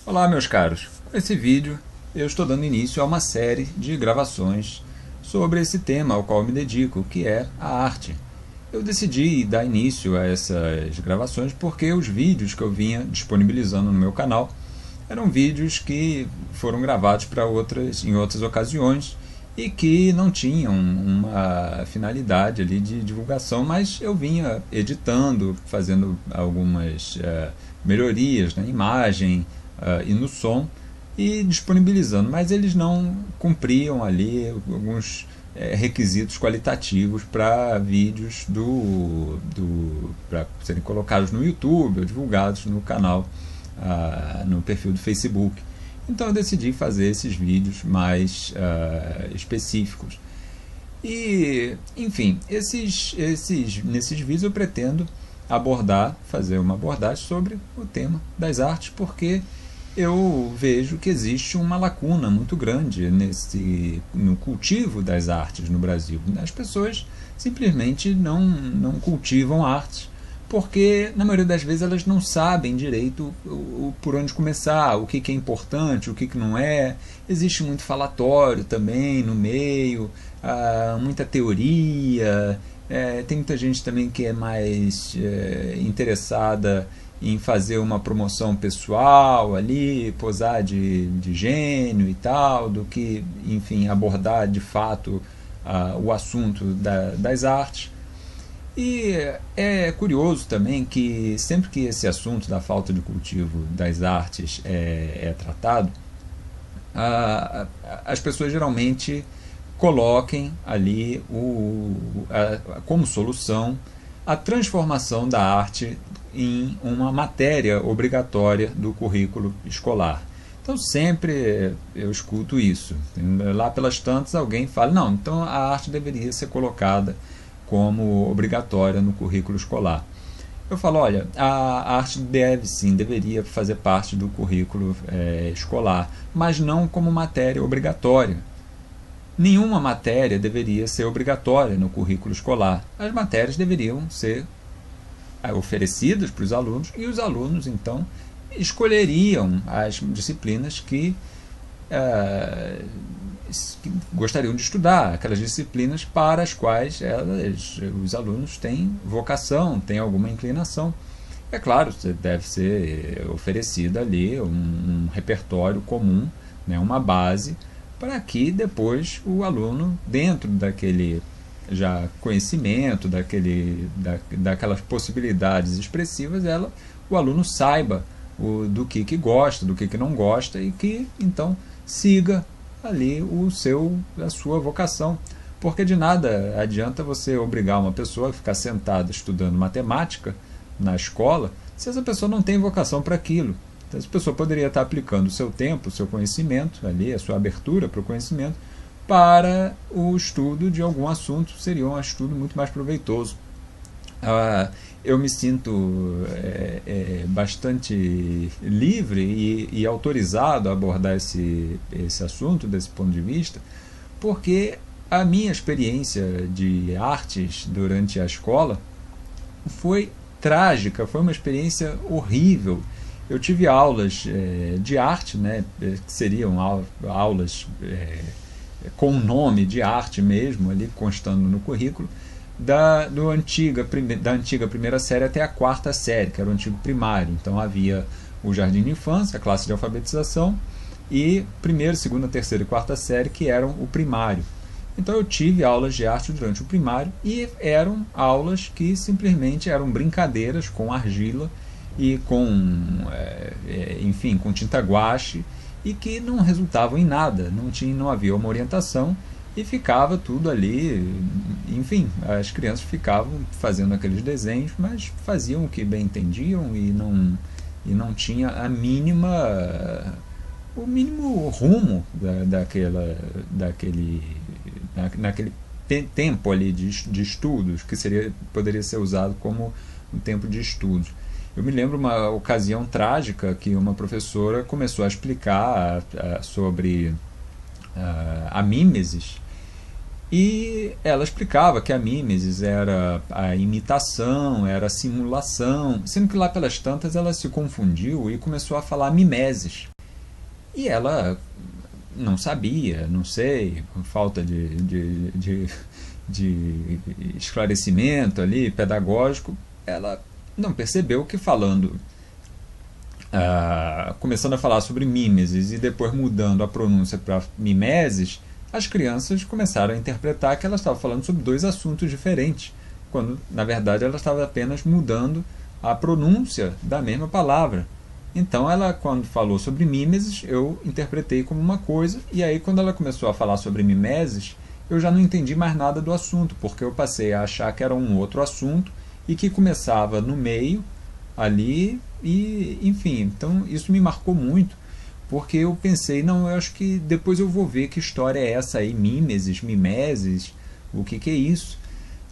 Olá, meus caros. Com esse vídeo eu estou dando início a uma série de gravações sobre esse tema ao qual me dedico, que é a arte. Eu decidi dar início a essas gravações porque os vídeos que eu vinha disponibilizando no meu canal eram vídeos que foram gravados em outras ocasiões e que não tinham uma finalidade ali de divulgação, mas eu vinha editando, fazendo algumas melhorias na imagem e no som e disponibilizando, mas eles não cumpriam ali alguns requisitos qualitativos para vídeos para serem colocados no YouTube ou divulgados no canal, no perfil do Facebook. Então eu decidi fazer esses vídeos mais específicos. E, enfim, nesses vídeos eu pretendo fazer uma abordagem sobre o tema das artes, porque eu vejo que existe uma lacuna muito grande no cultivo das artes no Brasil. As pessoas simplesmente não cultivam artes, porque na maioria das vezes elas não sabem direito por onde começar, o que é importante, o que não é. Existe muito falatório também no meio, muita teoria, tem muita gente também que é mais interessada em fazer uma promoção pessoal ali, posar de gênio e tal, do que, enfim, abordar de fato o assunto das artes. E é curioso também que sempre que esse assunto da falta de cultivo das artes é tratado, as pessoas geralmente coloquem ali como solução a transformação da arte em uma matéria obrigatória do currículo escolar. Então sempre eu escuto isso. Lá pelas tantas alguém fala, não, então a arte deveria ser colocada como obrigatória no currículo escolar. Eu falo, olha, a arte deveria fazer parte do currículo escolar, mas não como matéria obrigatória. Nenhuma matéria deveria ser obrigatória no currículo escolar. As matérias deveriam ser oferecidas para os alunos e os alunos, então, escolheriam as disciplinas que gostariam de estudar, aquelas disciplinas para as quais os alunos têm vocação, têm alguma inclinação. É claro, deve ser oferecida ali um repertório comum, né, uma base, para que depois o aluno, dentro daquele já conhecimento, daquelas possibilidades expressivas, o aluno saiba do que gosta, do que não gosta, e que então siga ali a sua vocação. Porque de nada adianta você obrigar uma pessoa a ficar sentada estudando matemática na escola se essa pessoa não tem vocação para aquilo. Então, essa pessoa poderia estar aplicando o seu tempo, o seu conhecimento, ali, a sua abertura para o conhecimento, para o estudo de algum assunto. Seria um estudo muito mais proveitoso. Eu me sinto bastante livre e autorizado a abordar esse assunto desse ponto de vista, porque a minha experiência de artes durante a escola foi trágica, foi uma experiência horrível. Eu tive aulas de arte, né, que seriam aulas com nome de arte mesmo, ali constando no currículo, da antiga primeira série até a quarta série, que era o antigo primário. Então havia o jardim de infância, a classe de alfabetização, e primeira, segunda, terceira e quarta série, que eram o primário. Então eu tive aulas de arte durante o primário, e eram aulas que simplesmente eram brincadeiras com argila e enfim, com tinta guache, e que não resultavam em nada, não havia uma orientação, e ficava tudo ali, enfim, as crianças ficavam fazendo aqueles desenhos, mas faziam o que bem entendiam e não tinha o mínimo rumo naquele tempo ali de estudos, que poderia ser usado como um tempo de estudos. Eu me lembro uma ocasião trágica que uma professora começou a explicar sobre a mimesis, e ela explicava que a mimesis era a imitação, era a simulação, sendo que lá pelas tantas ela se confundiu e começou a falar mimeses. E ela não sabia, não sei, falta de esclarecimento ali, pedagógico, ela não percebeu que falando, começando a falar sobre mimesis e depois mudando a pronúncia para mimeses, as crianças começaram a interpretar que ela estava falando sobre dois assuntos diferentes, quando na verdade ela estava apenas mudando a pronúncia da mesma palavra. Então ela, quando falou sobre mimesis, eu interpretei como uma coisa, e aí quando ela começou a falar sobre mimeses, eu já não entendi mais nada do assunto, porque eu passei a achar que era um outro assunto e que começava no meio ali e, enfim, então isso me marcou muito, porque eu pensei, não, eu acho que depois eu vou ver que história é essa aí, mimesis, mimeses, o que é isso?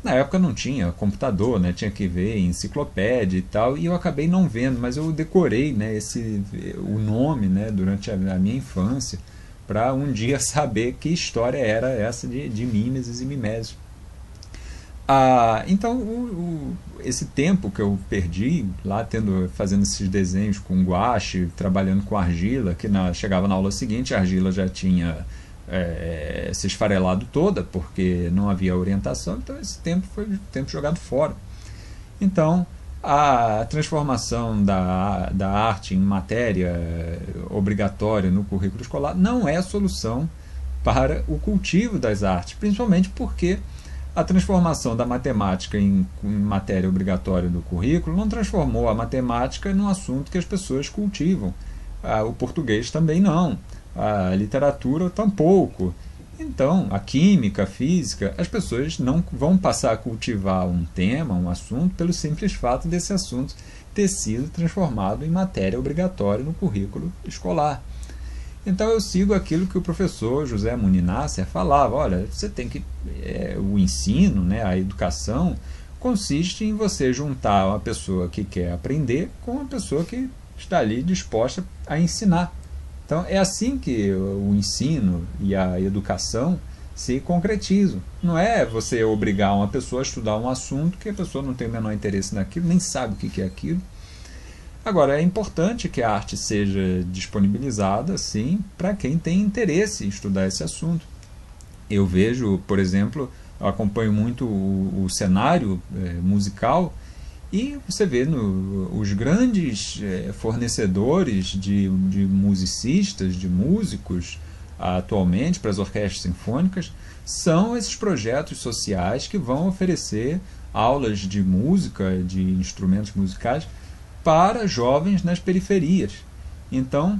Na época não tinha computador, né? Tinha que ver enciclopédia e tal, e eu acabei não vendo, mas eu decorei, né, o nome, né, durante a minha infância, para um dia saber que história era essa de mimesis e mimeses. Então, esse tempo que eu perdi lá fazendo esses desenhos com guache, trabalhando com argila, que chegava na aula seguinte, a argila já tinha se esfarelado toda, porque não havia orientação, então esse tempo foi tempo jogado fora. Então, a transformação da arte em matéria obrigatória no currículo escolar não é a solução para o cultivo das artes, principalmente porque a transformação da matemática em matéria obrigatória do currículo não transformou a matemática num assunto que as pessoas cultivam. O português também não. A literatura tampouco. Então, a química, a física, as pessoas não vão passar a cultivar um tema, um assunto, pelo simples fato desse assunto ter sido transformado em matéria obrigatória no currículo escolar. Então eu sigo aquilo que o professor José Muni Nasser falava, olha, você tem que, o ensino, né, a educação, consiste em você juntar uma pessoa que quer aprender com uma pessoa que está ali disposta a ensinar. Então é assim que o ensino e a educação se concretizam. Não é você obrigar uma pessoa a estudar um assunto que a pessoa não tem o menor interesse naquilo, nem sabe o que é aquilo. Agora, é importante que a arte seja disponibilizada, sim, para quem tem interesse em estudar esse assunto. Eu vejo, por exemplo, eu acompanho muito o cenário musical e você vê os grandes fornecedores de musicistas, de músicos, atualmente para as orquestras sinfônicas, são esses projetos sociais que vão oferecer aulas de música, de instrumentos musicais, para jovens nas periferias. Então,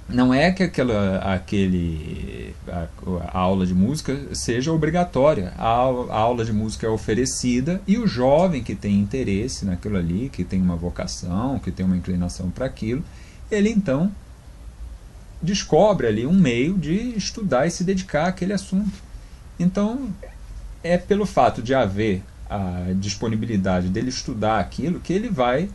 não é que a aula de música seja obrigatória. A aula de música é oferecida e o jovem que tem interesse naquilo ali, que tem uma vocação, que tem uma inclinação para aquilo, ele então descobre ali um meio de estudar e se dedicar àquele assunto. Então, é pelo fato de haver a disponibilidade dele estudar aquilo que ele vai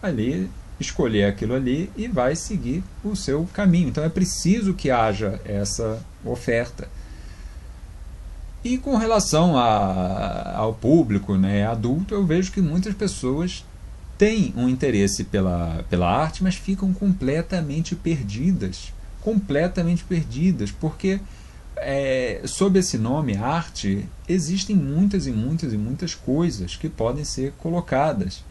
ali escolher aquilo ali e vai seguir o seu caminho. Então é preciso que haja essa oferta. E com relação ao público, né, adulto, eu vejo que muitas pessoas têm um interesse pela arte, mas ficam completamente perdidas, porque sob esse nome arte existem muitas e muitas e muitas coisas que podem ser colocadas.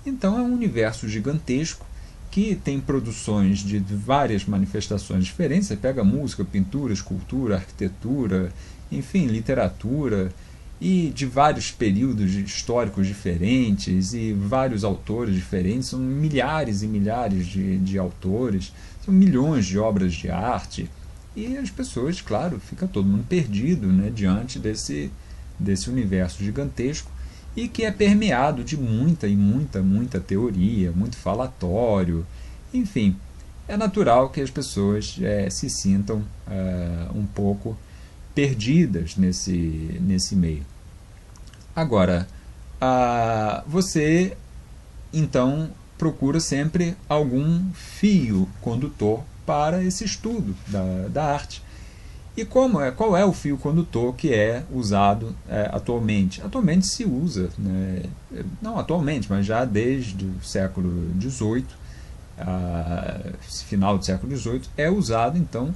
Então é um universo gigantesco que tem produções de várias manifestações diferentes. Você pega música, pintura, escultura, arquitetura, enfim, literatura, e de vários períodos históricos diferentes e vários autores diferentes. São milhares e milhares de autores, são milhões de obras de arte. E as pessoas, claro, fica todo mundo perdido, né, diante desse universo gigantesco, e que é permeado de muita e muita teoria, muito falatório. Enfim, é natural que as pessoas se sintam um pouco perdidas nesse meio. Agora, você então procura sempre algum fio condutor para esse estudo da arte. E qual é o fio condutor que é usado atualmente? Atualmente se usa, né, não atualmente, mas já desde o século XVIII, final do século XVIII, é usado então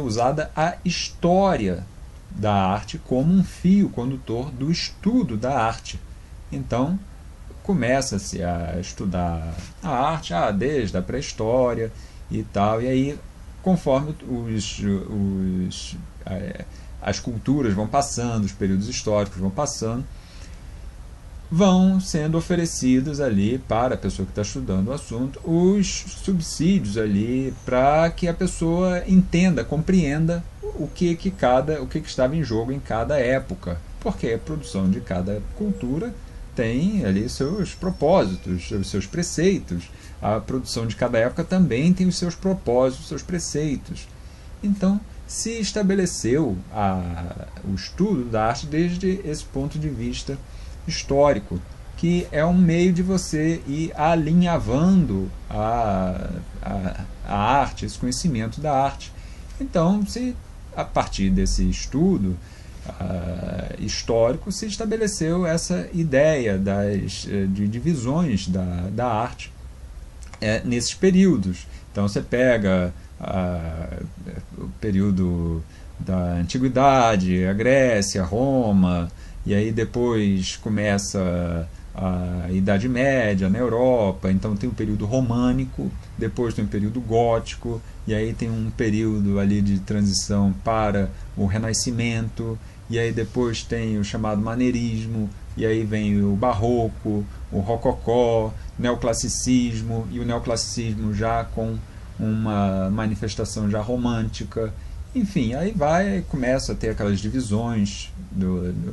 usada a história da arte como um fio condutor do estudo da arte. Então, começa-se a estudar a arte desde a pré-história e tal, e aí, conforme as culturas vão passando, os períodos históricos vão passando, vão sendo oferecidos ali para a pessoa que está estudando o assunto os subsídios ali para que a pessoa entenda, compreenda o que estava em jogo em cada época, porque a produção de cada cultura tem ali seus propósitos, os seus preceitos. A produção de cada época também tem os seus propósitos, os seus preceitos. Então, se estabeleceu o estudo da arte desde esse ponto de vista histórico, que é um meio de você ir alinhavando a arte, esse conhecimento da arte. Então, a partir desse estudo histórico, se estabeleceu essa ideia de divisões da arte nesses períodos. Então, você pega o período da Antiguidade, a Grécia, Roma, e aí depois começa a Idade Média na Europa, então tem um período românico, depois tem um período gótico, e aí tem um período ali de transição para o Renascimento, e aí depois tem o chamado maneirismo, e aí vem o barroco, o rococó, neoclassicismo, e o neoclassicismo já com uma manifestação já romântica. Enfim, aí começa a ter aquelas divisões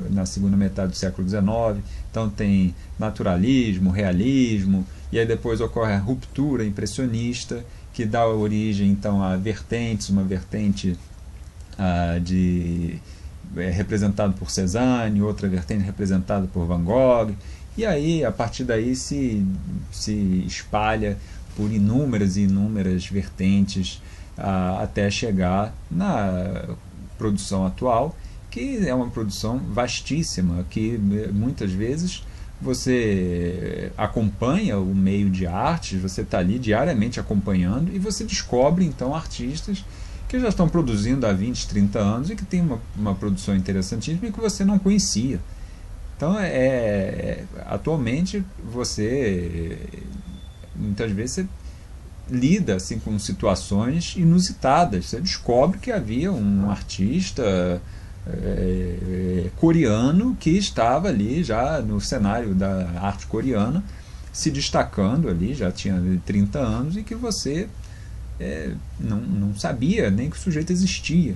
na segunda metade do século XIX. Então tem naturalismo, realismo, e aí depois ocorre a ruptura impressionista, que dá origem então a vertentes, uma vertente representada por Cézanne, outra vertente representada por Van Gogh, e aí a partir daí se espalha por inúmeras e inúmeras vertentes até chegar na produção atual, que é uma produção vastíssima, que muitas vezes você acompanha o meio de artes, você está ali diariamente acompanhando e você descobre então artistas que já estão produzindo há 20, 30 anos e que tem uma produção interessantíssima e que você não conhecia. Então, atualmente, muitas vezes, você lida assim, com situações inusitadas. Você descobre que havia um artista coreano que estava ali já no cenário da arte coreana, se destacando ali, já tinha 30 anos, e que você não sabia nem que o sujeito existia.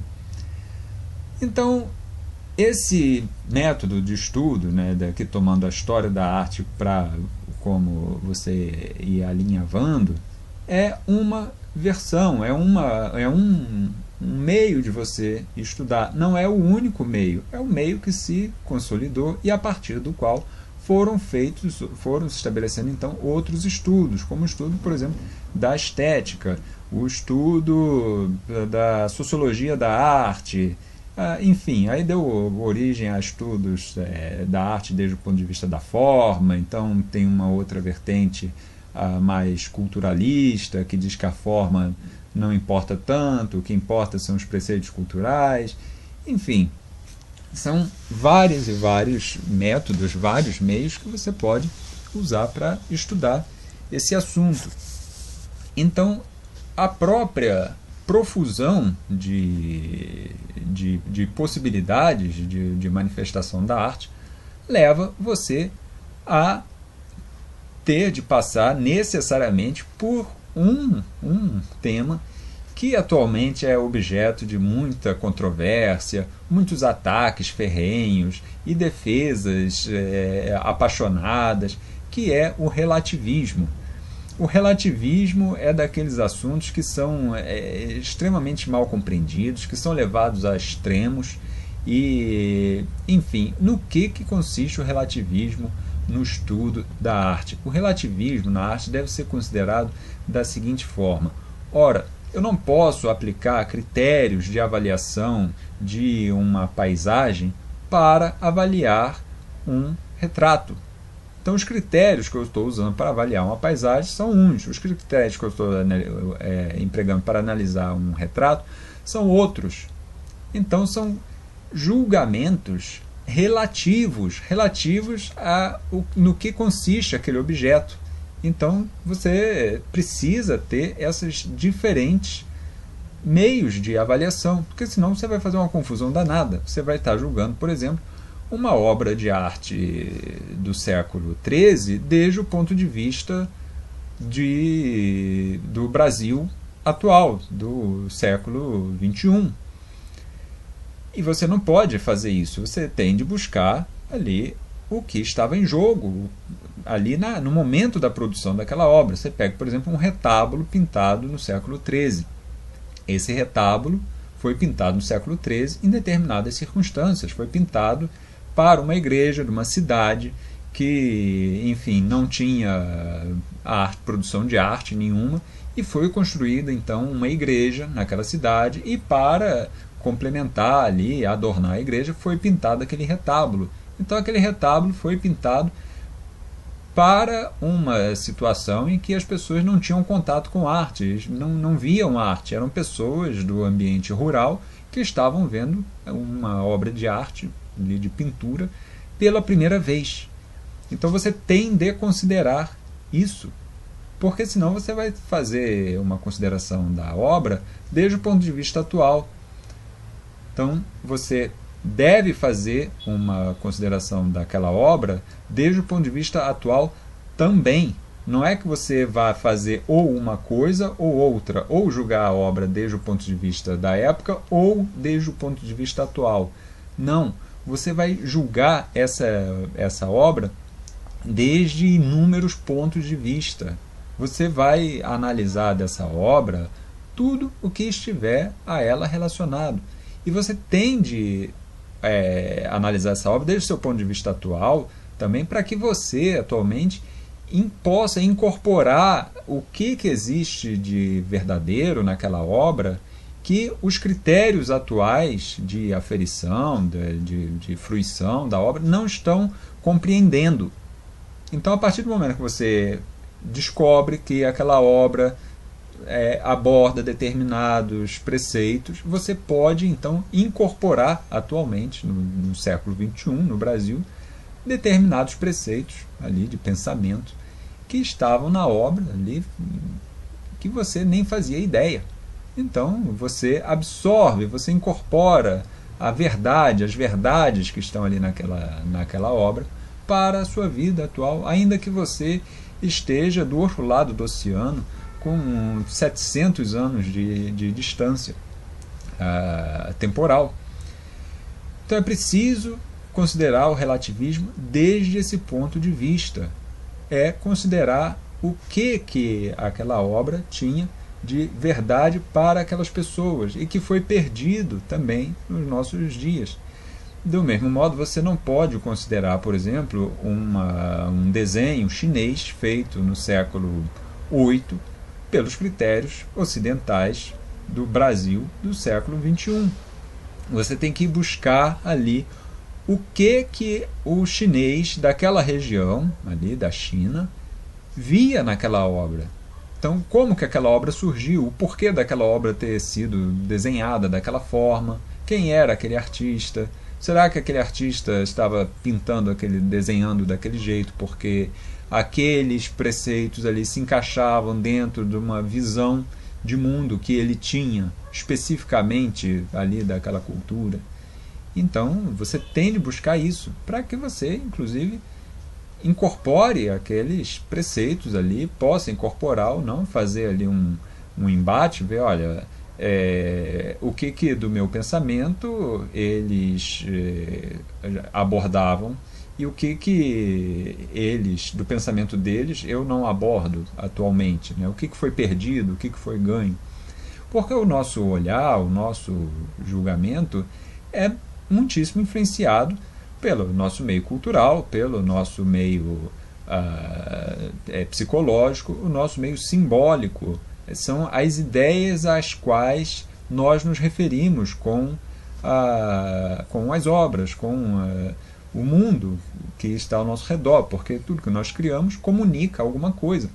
Então, esse método de estudo, daqui tomando a história da arte para como você ir alinhavando, é uma versão, é um meio de você estudar. Não é o único meio, é o meio que se consolidou e a partir do qual foram se estabelecendo então outros estudos, como o estudo, por exemplo, da estética, o estudo da sociologia da arte, enfim, aí deu origem a estudos da arte desde o ponto de vista da forma. Então tem uma outra vertente mais culturalista, que diz que a forma não importa tanto, o que importa são os preceitos culturais. Enfim, são vários e vários métodos, vários meios que você pode usar para estudar esse assunto. Então, a própria profusão de possibilidades de manifestação da arte leva você a ter de passar necessariamente por um tema que atualmente é objeto de muita controvérsia, muitos ataques ferrenhos e defesas apaixonadas, que é o relativismo. O relativismo é daqueles assuntos que são extremamente mal compreendidos, que são levados a extremos e, enfim, no que consiste o relativismo no estudo da arte? O relativismo na arte deve ser considerado da seguinte forma: ora, eu não posso aplicar critérios de avaliação de uma paisagem para avaliar um retrato. Então, os critérios que eu estou usando para avaliar uma paisagem são uns, os critérios que eu estou empregando para analisar um retrato são outros. Então, são julgamentos relativos no que consiste aquele objeto. Então, você precisa ter esses diferentes meios de avaliação, porque senão você vai fazer uma confusão danada. Você vai estar julgando, por exemplo, uma obra de arte do século XIII desde o ponto de vista do Brasil atual, do século XXI. E você não pode fazer isso, você tem de buscar ali o que estava em jogo, ali no momento da produção daquela obra. Você pega, por exemplo, um retábulo pintado no século XIII. Esse retábulo foi pintado no século XIII em determinadas circunstâncias, foi pintado para uma igreja de uma cidade que, enfim, não tinha produção de arte nenhuma, e foi construída então uma igreja naquela cidade, e para complementar ali, adornar a igreja, foi pintado aquele retábulo. Então aquele retábulo foi pintado para uma situação em que as pessoas não tinham contato com arte, não viam arte, eram pessoas do ambiente rural que estavam vendo uma obra de arte, de pintura, pela primeira vez. Então você tem de considerar isso, porque senão você vai fazer uma consideração da obra desde o ponto de vista atual. Então você deve fazer uma consideração daquela obra desde o ponto de vista atual também. Não é que você vá fazer ou uma coisa ou outra, ou julgar a obra desde o ponto de vista da época ou desde o ponto de vista atual. Não, você vai julgar essa obra desde inúmeros pontos de vista. Você vai analisar dessa obra tudo o que estiver a ela relacionado. E você tem de analisar essa obra desde o seu ponto de vista atual também, para que você atualmente possa incorporar o que existe de verdadeiro naquela obra, que os critérios atuais de aferição, de fruição da obra não estão compreendendo. Então, a partir do momento que você descobre que aquela obra aborda determinados preceitos, você pode então incorporar atualmente, no século XXI, no Brasil, determinados preceitos ali de pensamento que estavam na obra ali, que você nem fazia ideia. Então você absorve, você incorpora a verdade, as verdades que estão ali naquela obra para a sua vida atual, ainda que você esteja do outro lado do oceano, com 700 anos de distância temporal. Então é preciso considerar o relativismo desde esse ponto de vista. É considerar o que aquela obra tinha de verdade para aquelas pessoas e que foi perdido também nos nossos dias. Do mesmo modo, você não pode considerar, por exemplo, um desenho chinês feito no século VIII pelos critérios ocidentais do Brasil do século XXI. Você tem que buscar ali o que o chinês daquela região, ali da China, via naquela obra. Então, como que aquela obra surgiu, o porquê daquela obra ter sido desenhada daquela forma, quem era aquele artista, será que aquele artista estava desenhando daquele jeito porque aqueles preceitos ali se encaixavam dentro de uma visão de mundo que ele tinha especificamente ali daquela cultura. Então você tem de buscar isso para que você, inclusive, incorpore aqueles preceitos ali, possa incorporar ou não, fazer ali um embate, ver, olha, o que do meu pensamento eles abordavam e o que eles, do pensamento deles, eu não abordo atualmente, né? O que foi perdido, o que foi ganho. Porque o nosso olhar, o nosso julgamento é muitíssimo influenciado pelo nosso meio cultural, pelo nosso meio psicológico, o nosso meio simbólico. São as ideias às quais nós nos referimos com as obras, com o mundo que está ao nosso redor, porque tudo que nós criamos comunica alguma coisa.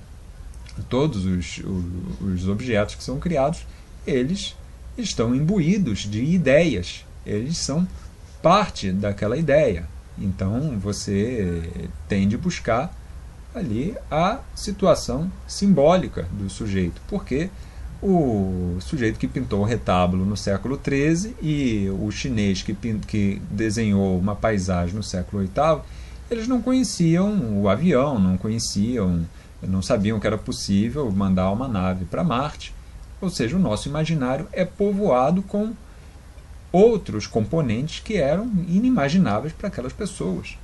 Todos os objetos que são criados, eles estão imbuídos de ideias, eles são parte daquela ideia. Então você tem de buscar ali a situação simbólica do sujeito, porque o sujeito que pintou o retábulo no século XIII e o chinês que desenhou uma paisagem no século VIII, eles não conheciam o avião, não sabiam que era possível mandar uma nave para Marte. Ou seja, o nosso imaginário é povoado com outros componentes que eram inimagináveis para aquelas pessoas.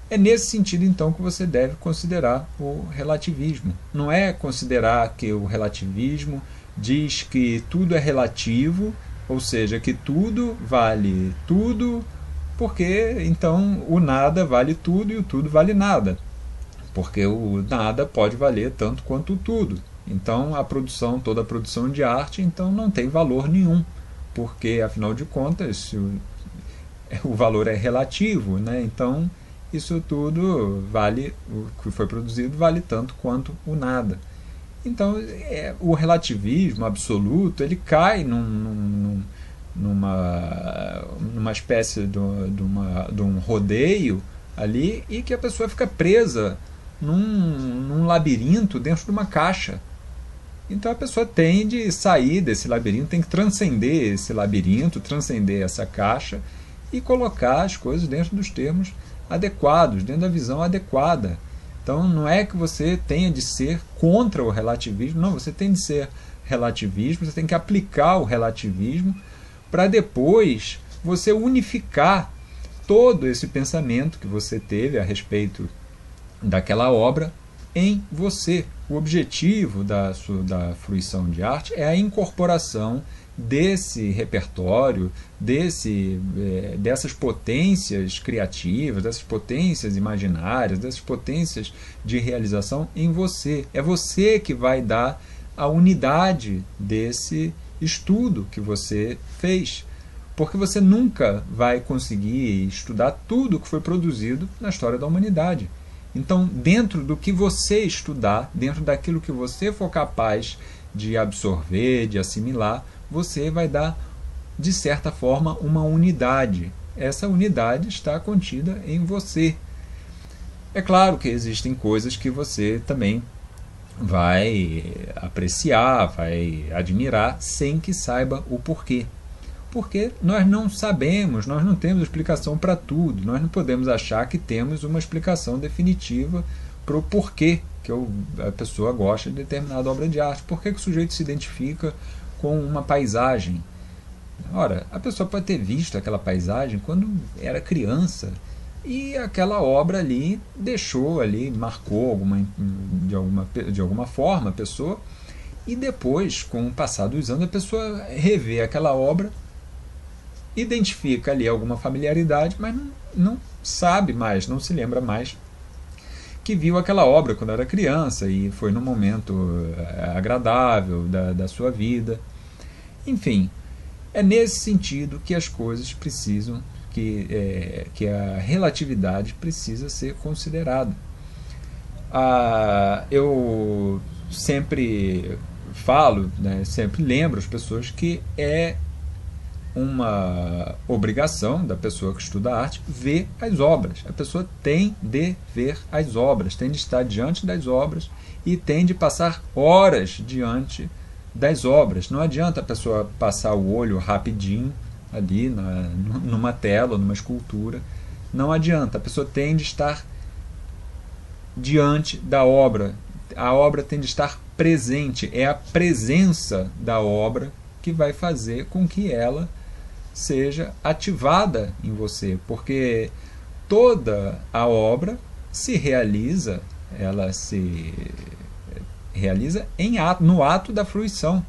É nesse sentido, então, que você deve considerar o relativismo. Não é considerar que o relativismo diz que tudo é relativo, ou seja, que tudo vale tudo, porque então o nada vale tudo e o tudo vale nada. Porque o nada pode valer tanto quanto o tudo. Então toda a produção de arte então não tem valor nenhum, porque afinal de contas o valor é relativo, né? Então isso tudo vale, o que foi produzido vale tanto quanto o nada. Então o relativismo absoluto ele cai numa espécie de um rodeio ali e que a pessoa fica presa num labirinto dentro de uma caixa. Então a pessoa tem de sair desse labirinto, tem que transcender esse labirinto, transcender essa caixa e colocar as coisas dentro dos termos adequados, dentro da visão adequada. Então não é que você tenha de ser contra o relativismo, não, você tem de ser relativismo, você tem que aplicar o relativismo para depois você unificar todo esse pensamento que você teve a respeito daquela obra em você. O objetivo da fruição de arte é a incorporação desse repertório, dessas potências criativas, dessas potências imaginárias, dessas potências de realização em você. É você que vai dar a unidade desse estudo que você fez, porque você nunca vai conseguir estudar tudo que foi produzido na história da humanidade. Então, dentro do que você estudar, dentro daquilo que você for capaz de absorver, de assimilar, você vai dar, de certa forma, uma unidade. Essa unidade está contida em você. É claro que existem coisas que você também vai apreciar, vai admirar, sem que saiba o porquê. Porque nós não sabemos, nós não temos explicação para tudo, nós não podemos achar que temos uma explicação definitiva para o porquê que a pessoa gosta de determinada obra de arte, por que o sujeito se identifica com uma paisagem. Ora, a pessoa pode ter visto aquela paisagem quando era criança e aquela obra ali deixou ali, marcou de alguma forma a pessoa, e depois, com o passar dos anos, a pessoa revê aquela obra, identifica ali alguma familiaridade, mas não sabe mais, não se lembra mais que viu aquela obra quando era criança e foi num momento agradável da sua vida. Enfim, é nesse sentido que as coisas precisam, que a relatividade precisa ser considerada. Eu sempre falo, né, sempre lembro as pessoas que é uma obrigação da pessoa que estuda arte ver as obras. A pessoa tem de ver as obras, tem de estar diante das obras e tem de passar horas diante das obras. Não adianta a pessoa passar o olho rapidinho ali numa tela, numa escultura. Não adianta. A pessoa tem de estar diante da obra. A obra tem de estar presente. É a presença da obra que vai fazer com que ela seja ativada em você, porque toda a obra se realiza, ela se realiza no ato da fruição.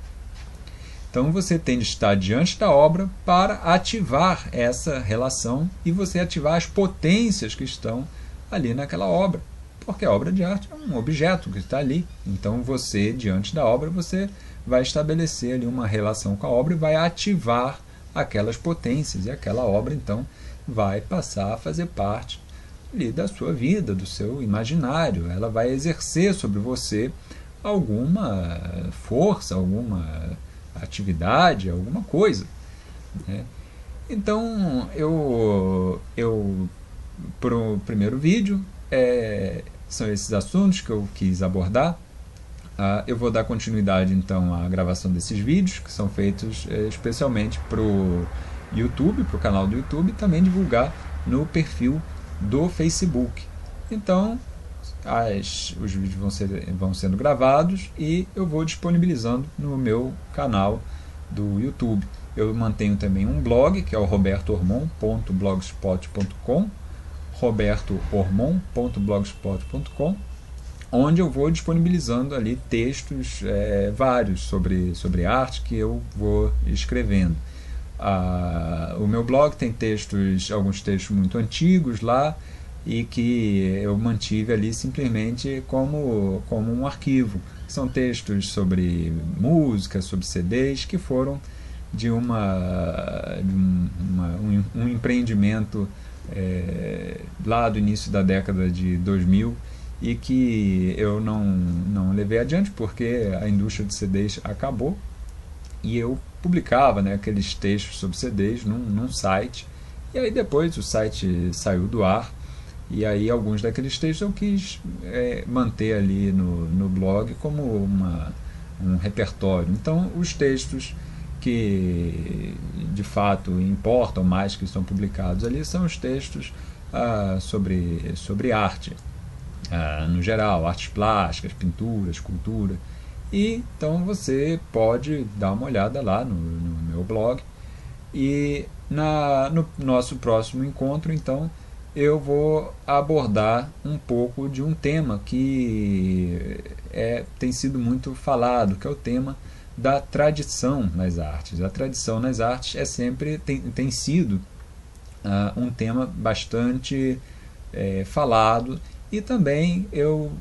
Então você tem de estar diante da obra para ativar essa relação e você ativar as potências que estão ali naquela obra, porque a obra de arte é um objeto que está ali. Então você, diante da obra, você vai estabelecer ali uma relação com a obra e vai ativar aquelas potências, e aquela obra então vai passar a fazer parte ali da sua vida, do seu imaginário. Ela vai exercer sobre você alguma força, alguma atividade, alguma coisa, né? Então, para o primeiro vídeo, são esses assuntos que eu quis abordar. Eu vou dar continuidade, então, à gravação desses vídeos, que são feitos especialmente para o YouTube, para o canal do YouTube, e também divulgar no perfil do Facebook. Então, os vídeos vão sendo gravados e eu vou disponibilizando no meu canal do YouTube. Eu mantenho também um blog, que é o robertoormon.blogspot.com, robertoormon.blogspot.com, onde eu vou disponibilizando ali textos vários sobre arte que eu vou escrevendo. O meu blog tem alguns textos muito antigos lá, e que eu mantive ali simplesmente como um arquivo. São textos sobre música, sobre CDs, que foram de um empreendimento lá do início da década de 2000, e que eu não levei adiante porque a indústria de CDs acabou, e eu publicava, né, aqueles textos sobre CDs num site, e aí depois o site saiu do ar, e aí alguns daqueles textos eu quis manter ali no blog como um repertório. Então, os textos que de fato importam mais, que estão publicados ali, são os textos sobre arte, no geral, artes plásticas, pintura, escultura. E então você pode dar uma olhada lá no meu blog. E no nosso próximo encontro, então, eu vou abordar um pouco de um tema que tem sido muito falado, que é o tema da tradição nas artes. A tradição nas artes tem sido um tema bastante falado, e também eu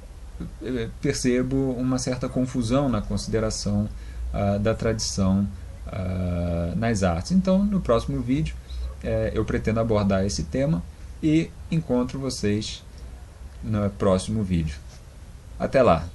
percebo uma certa confusão na consideração da tradição nas artes. Então, no próximo vídeo, eu pretendo abordar esse tema e encontro vocês no próximo vídeo. Até lá!